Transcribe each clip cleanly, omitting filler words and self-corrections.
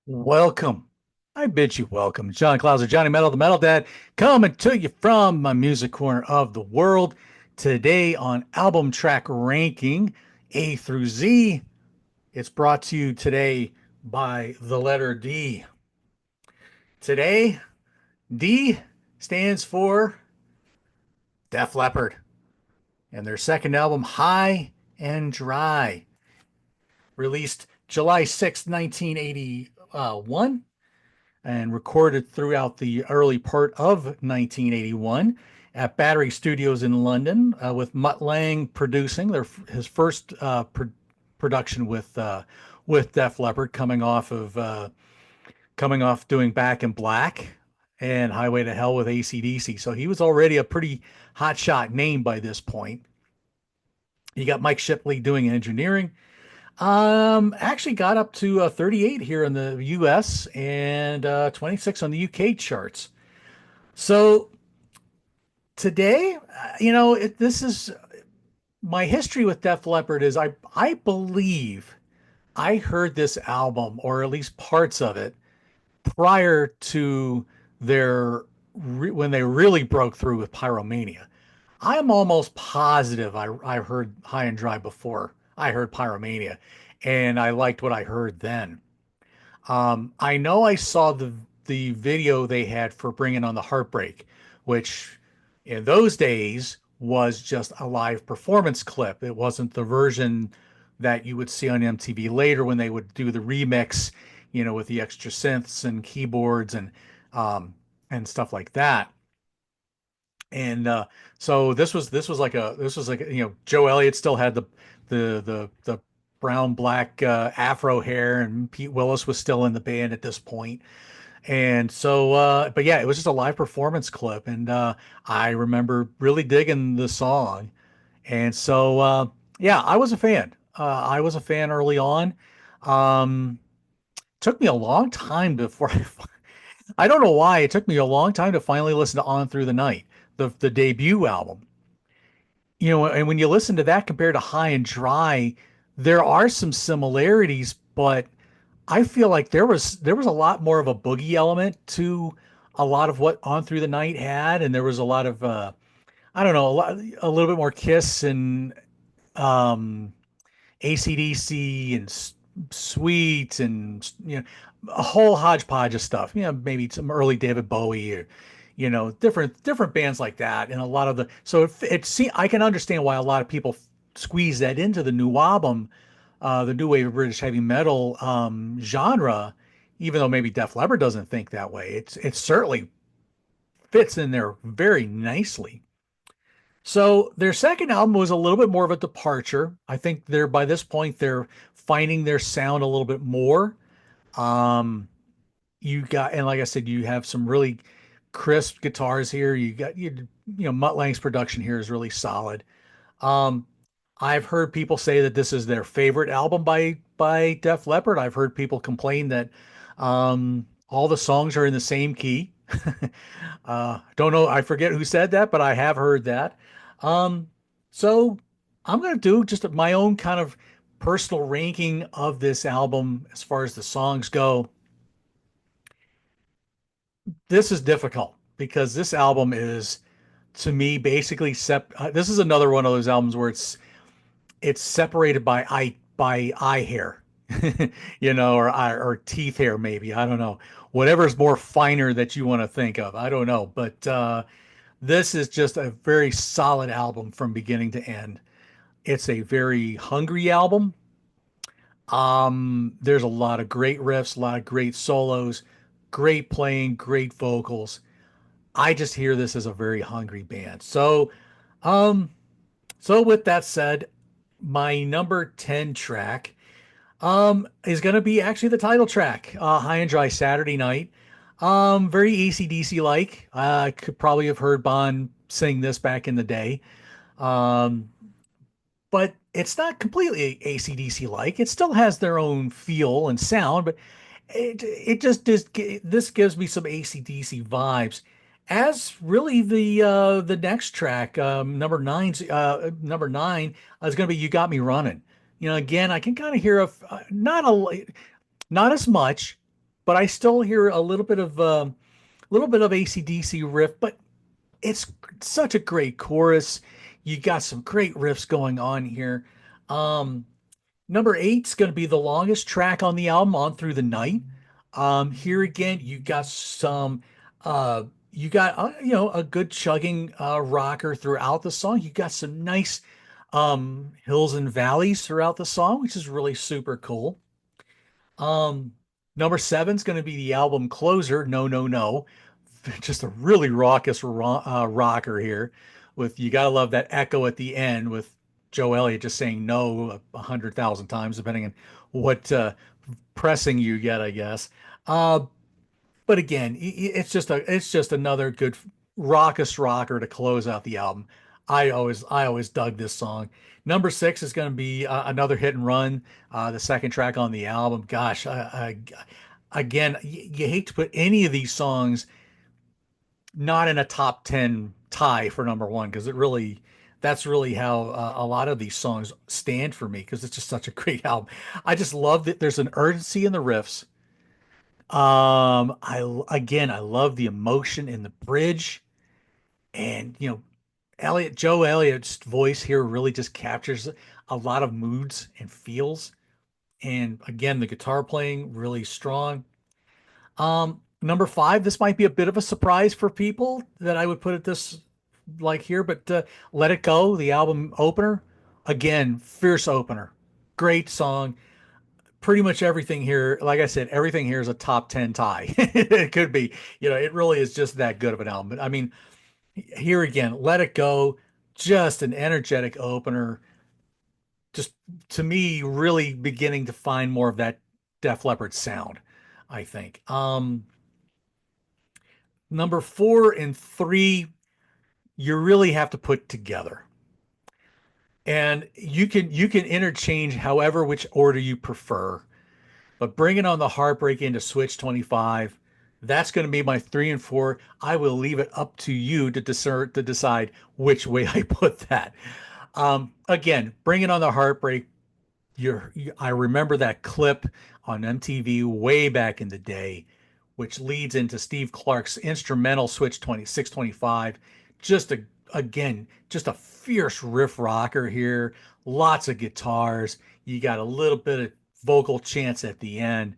Welcome. I bid you welcome. John Clauser, Johnny Metal, the Metal Dad, coming to you from my music corner of the world. Today on album track ranking A through Z. It's brought to you today by the letter D. Today, D stands for Def Leppard and their second album, High and Dry, released July 6th, 1981. And recorded throughout the early part of 1981 at Battery Studios in London, with Mutt Lange producing his first production with Def Leppard, coming off doing Back in Black and Highway to Hell with AC/DC. So he was already a pretty hotshot name by this point. You got Mike Shipley doing engineering. Actually got up to 38 here in the US and 26 on the UK charts. So today, this is my history with Def Leppard is I believe I heard this album, or at least parts of it, prior to when they really broke through with Pyromania. I'm almost positive I heard High and Dry before I heard Pyromania, and I liked what I heard then. I know I saw the video they had for Bringing on the Heartbreak, which in those days was just a live performance clip. It wasn't the version that you would see on MTV later when they would do the remix, with the extra synths and keyboards and stuff like that. And so this was like Joe Elliott still had the brown black afro hair, and Pete Willis was still in the band at this point. And so but yeah, it was just a live performance clip, and I remember really digging the song. And so yeah, I was a fan. I was a fan early on. Um Took me a long time before I don't know why it took me a long time to finally listen to On Through the Night, the debut album. And when you listen to that compared to High and Dry, there are some similarities, but I feel like there was a lot more of a boogie element to a lot of what On Through the Night had, and there was a lot of I don't know, a little bit more Kiss and um AC/DC and Sweet, and a whole hodgepodge of stuff. Maybe some early David Bowie, or different bands like that, and a lot of the so I can understand why a lot of people squeeze that into the new album, the new wave of British heavy metal genre, even though maybe Def Leppard doesn't think that way. It certainly fits in there very nicely. So their second album was a little bit more of a departure. I think they're by this point they're finding their sound a little bit more. Um, and like I said, you have some really crisp guitars here. Mutt Lange's production here is really solid. Um, I've heard people say that this is their favorite album by Def Leppard. I've heard people complain that all the songs are in the same key. Don't know, I forget who said that, but I have heard that. Um, so I'm going to do just my own kind of personal ranking of this album as far as the songs go. This is difficult because this album is, to me, basically this is another one of those albums where it's separated by eye hair, or teeth hair, maybe. I don't know. Whatever's more finer that you want to think of. I don't know. But this is just a very solid album from beginning to end. It's a very hungry album. There's a lot of great riffs, a lot of great solos, great playing, great vocals. I just hear this as a very hungry band. Um, so with that said, my number 10 track is going to be actually the title track, High and Dry Saturday Night. Very AC/DC like. I could probably have heard Bon sing this back in the day. Um, but it's not completely AC/DC like. It still has their own feel and sound, but this gives me some AC/DC vibes. As really the next track, number nine is going to be "You Got Me Running." Again, I can kind of hear not as much, but I still hear a little bit of AC/DC riff, but it's such a great chorus. You got some great riffs going on here. Um, Number eight's going to be the longest track on the album, On Through the Night. Here again, you got some, you got, a good chugging rocker throughout the song. You got some nice hills and valleys throughout the song, which is really super cool. Um, Number seven's going to be the album closer, No, No, No. Just a really raucous rocker here with you gotta love that echo at the end with Joe Elliott just saying no 100,000 times, depending on what pressing you get, I guess. Uh, but again, it's just another good raucous rocker to close out the album. I always dug this song. Number six is going to be another hit and run, the second track on the album. Gosh, again, you hate to put any of these songs not in a top 10 tie for number one because that's really how a lot of these songs stand for me because it's just such a great album. I just love that there's an urgency in the riffs. I love the emotion in the bridge, and Joe Elliott's voice here really just captures a lot of moods and feels. And again, the guitar playing really strong. Number five, this might be a bit of a surprise for people that I would put it this like here, but Let It Go, the album opener, again, fierce opener. Great song. Pretty much everything here, like I said, everything here is a top 10 tie. It could be, it really is just that good of an album. But I mean, here again, Let It Go, just an energetic opener. Just to me, really beginning to find more of that Def Leppard sound, I think. Number four and three, you really have to put together. And you can interchange however which order you prefer. But bringing on the heartbreak into Switch 25, that's going to be my three and four. I will leave it up to you to decide which way I put that. Again, bringing on the heartbreak. I remember that clip on MTV way back in the day, which leads into Steve Clark's instrumental Switch 2625. Just a again, just a fierce riff rocker here. Lots of guitars. You got a little bit of vocal chants at the end.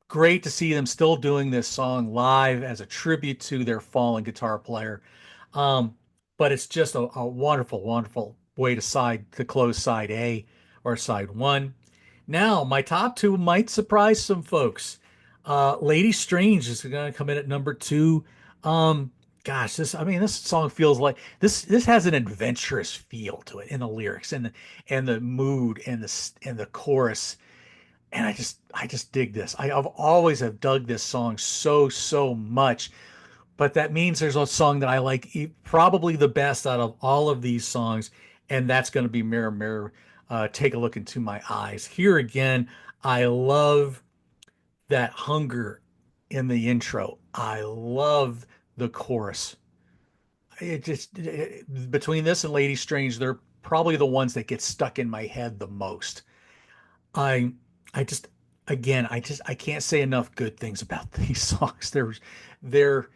Great to see them still doing this song live as a tribute to their fallen guitar player. Um, but it's just a wonderful, wonderful way to close side A or side one. Now, my top two might surprise some folks. Lady Strange is going to come in at number two. Um, Gosh, this song feels like this has an adventurous feel to it in the lyrics and the mood and the chorus, and I just dig this. I've always have dug this song so much, but that means there's a song that I like probably the best out of all of these songs, and that's going to be Mirror Mirror. Take a look into my eyes. Here again, I love that hunger in the intro. I love the chorus. Between this and Lady Strange, they're probably the ones that get stuck in my head the most. I I just again I can't say enough good things about these songs. They're they're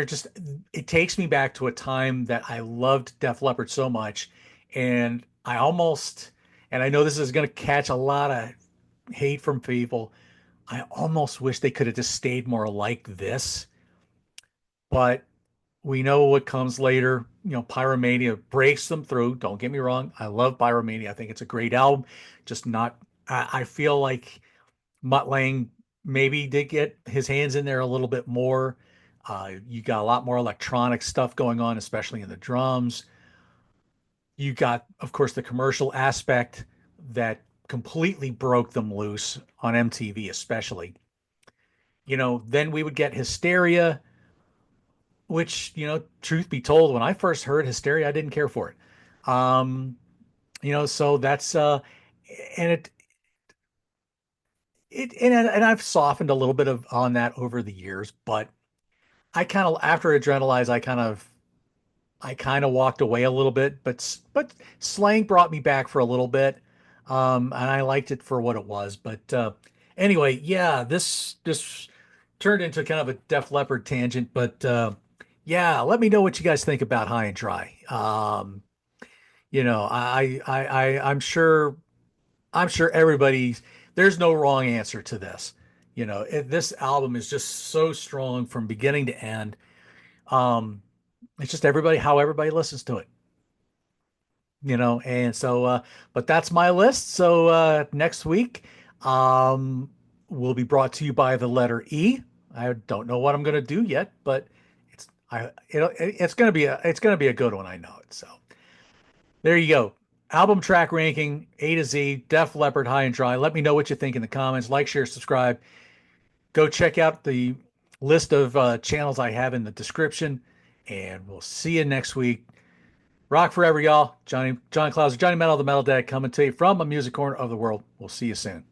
just it takes me back to a time that I loved Def Leppard so much, and I know this is going to catch a lot of hate from people. I almost wish they could have just stayed more like this, but we know what comes later. Pyromania breaks them through. Don't get me wrong. I love Pyromania. I think it's a great album. Just not, I feel like Mutt Lange maybe did get his hands in there a little bit more. You got a lot more electronic stuff going on, especially in the drums. You got, of course, the commercial aspect that completely broke them loose on MTV, especially. Then we would get Hysteria, which, truth be told, when I first heard Hysteria, I didn't care for it. So that's and and I've softened a little bit of on that over the years, but I kind of after Adrenalize, I kind of walked away a little bit, but Slang brought me back for a little bit, and I liked it for what it was. But Anyway, yeah, this turned into kind of a Def Leppard tangent, but yeah, let me know what you guys think about High and Dry. I'm sure everybody's there's no wrong answer to this. This album is just so strong from beginning to end. Um, it's just how everybody listens to it. And so but that's my list. So next week um will be brought to you by the letter E. I don't know what I'm going to do yet, but it's going to be a good one, I know it. So there you go. Album track ranking A to Z, Def Leppard, High and Dry. Let me know what you think in the comments. Like, share, subscribe. Go check out the list of channels I have in the description, and we'll see you next week. Rock forever, y'all. John Clouser, Johnny Metal, the Metal Dad, coming to you from a music corner of the world. We'll see you soon.